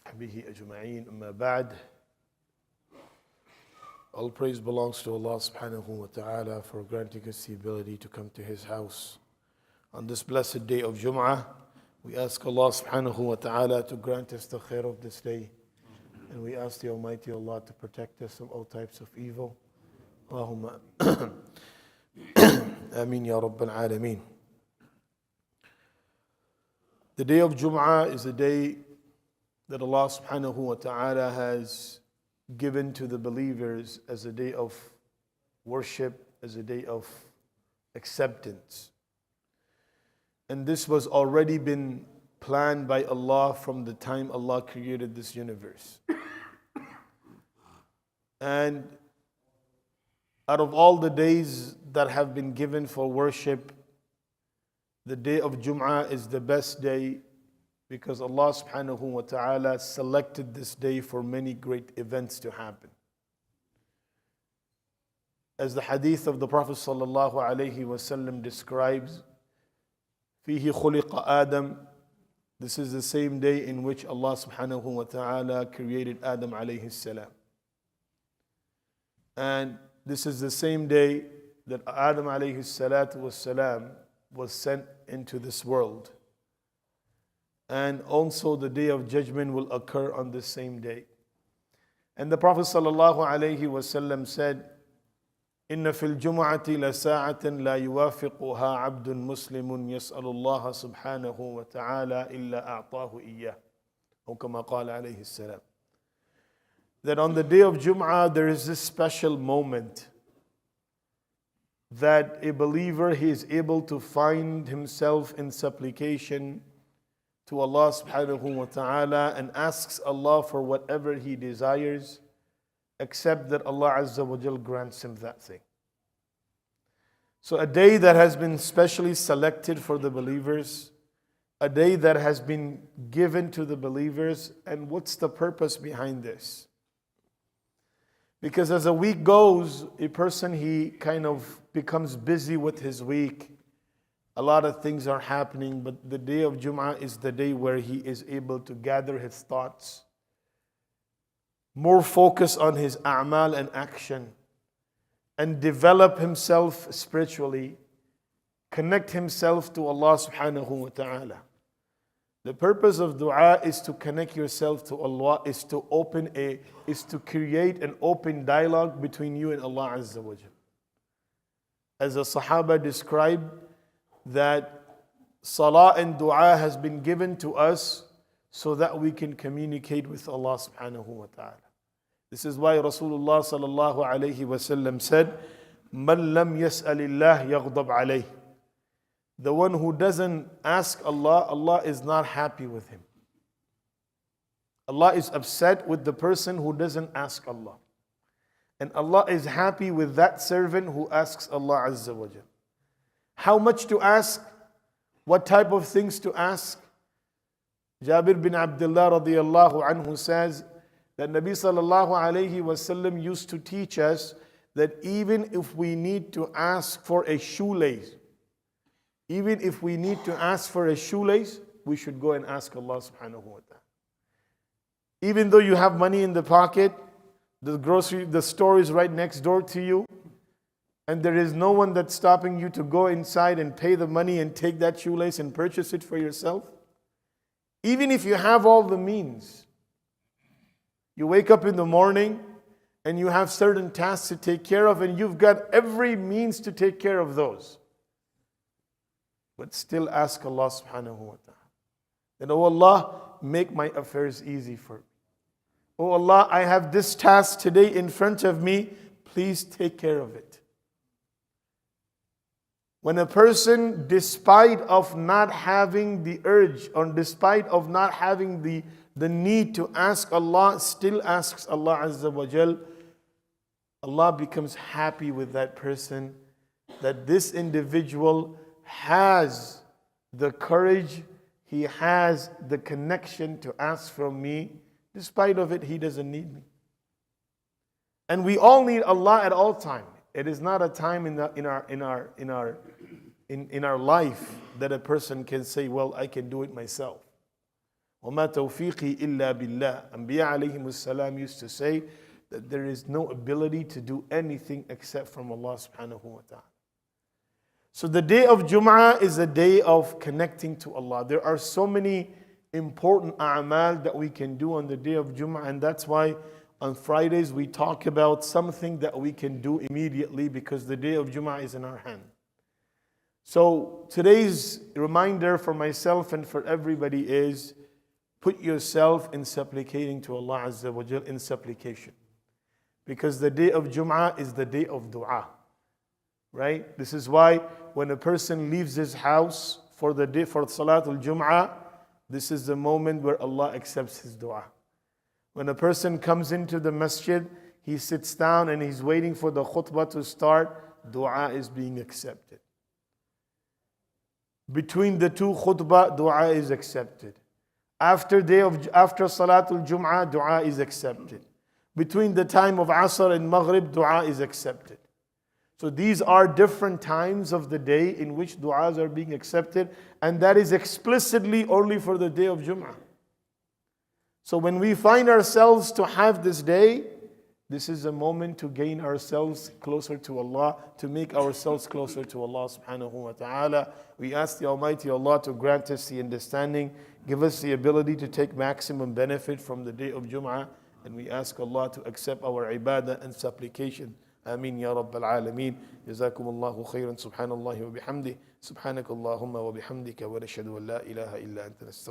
وصحبه أجمعين أما بعد. All praise belongs to Allah subhanahu wa ta'ala for granting us the ability to come to His house on this blessed day of Jum'ah. We ask Allah subhanahu wa ta'ala to grant us the khair of this day, and we ask the Almighty Allah to protect us from all types of evil. Allahumma Ameen Ya Rabbal Alameen. The day of Jum'ah is a day that Allah subhanahu wa ta'ala has given to the believers as a day of worship, as a day of acceptance. And this was already been planned by Allah from the time Allah created this universe. And out of all the days that have been given for worship, the day of Jum'ah is the best day because Allah subhanahu wa ta'ala selected this day for many great events to happen. As the hadith of the Prophet sallallahu alaihi wasallam describes, فِيهِ خُلِقَ Adam. This is the same day in which Allah subhanahu wa ta'ala created Adam alayhi salam. And this is the same day that Adam alayhi salatu was salam was sent into this world. And also the day of judgment will occur on the same day. And the Prophet sallallahu alaihi wasallam said, إن في الجمعة لساعة لا يوافقها عبد مسلم يسأل الله سبحانه وتعالى إلا أعطاه إياه. أو كما قال عليه السلام. That on the day of Jum'ah there is this special moment that a believer, he is able to find himself in supplication to Allah subhanahu wa ta'ala and asks Allah for whatever he desires, except that Allah azza wa jal grants him that thing. So a day that has been specially selected for the believers, a day that has been given to the believers, and what's the purpose behind this? Because as a week goes, a person, he kind of becomes busy with his week. A lot of things are happening, but the day of Jum'ah is the day where he is able to gather his thoughts, more focus on his a'mal and action, and develop himself spiritually, connect himself to Allah subhanahu wa ta'ala. The purpose of dua is to connect yourself to Allah, is to create an open dialogue between you and Allah azza wa jal. As the Sahaba described, that salah and dua has been given to us so that we can communicate with Allah subhanahu wa ta'ala. This is why Rasulullah sallallahu alayhi wa sallam said, مَنْ لَمْ يَسْأَلِ اللَّهِ يَغْضَبْ عَلَيْهِ. The one who doesn't ask Allah, Allah is not happy with him. Allah is upset with the person who doesn't ask Allah. And Allah is happy with that servant who asks Allah azza wa jal. How much to ask? What type of things to ask? Jabir bin Abdullah radiyallahu anhu says that Nabi sallallahu alayhi wasallam used to teach us that even if we need to ask for a shoelace, we should go and ask Allah subhanahu wa ta'ala. Even though you have money in the pocket, the store is right next door to you, and there is no one that's stopping you to go inside and pay the money and take that shoelace and purchase it for yourself. Even if you have all the means, you wake up in the morning and you have certain tasks to take care of, and you've got every means to take care of those. But still ask Allah subhanahu wa ta'ala that, oh Allah, make my affairs easy for me. Oh Allah, I have this task today in front of me, please take care of it. When a person, despite of not having the urge, or despite of not having the need to ask Allah, still asks Allah azza wa jal, Allah becomes happy with that person, that this individual has the courage, he has the connection to ask from me. Despite of it, he doesn't need me. And we all need Allah at all times. It is not a time in our life that a person can say, well, I can do it myself. وَمَا تَوْفِيقِي إِلَّا بِاللَّهِ. Anbiya alayhimus salam used to say that there is no ability to do anything except from Allah subhanahu wa ta'ala. So the day of Jum'ah is a day of connecting to Allah. There are so many important a'mal that we can do on the day of Jum'ah, and that's why on Fridays we talk about something that we can do immediately because the day of Jum'ah is in our hand. So today's reminder for myself and for everybody is put yourself in supplicating to Allah Azza wa Jal, in supplication. Because the day of Jum'ah is the day of dua. Right? This is why when a person leaves his house for the day for Salatul Jum'ah, this is the moment where Allah accepts his dua. When a person comes into the masjid, he sits down and he's waiting for the khutbah to start, dua is being accepted. Between the two khutbah, dua is accepted. After Salatul Jum'ah, dua is accepted. Between the time of Asr and Maghrib, dua is accepted. So these are different times of the day in which du'as are being accepted, and that is explicitly only for the day of Jum'ah. So when we find ourselves to have this day, this is a moment to gain ourselves closer to Allah, to make ourselves closer to Allah subhanahu wa ta'ala. We ask the Almighty Allah to grant us the understanding, give us the ability to take maximum benefit from the day of Jum'ah, and we ask Allah to accept our ibadah and supplication. آمين يا رب العالمين. جزاكم الله خيرا. سبحان الله وبحمده. سبحانك اللهم وبحمدك ونشهد أن لا إله إلا أنت نستغفرك.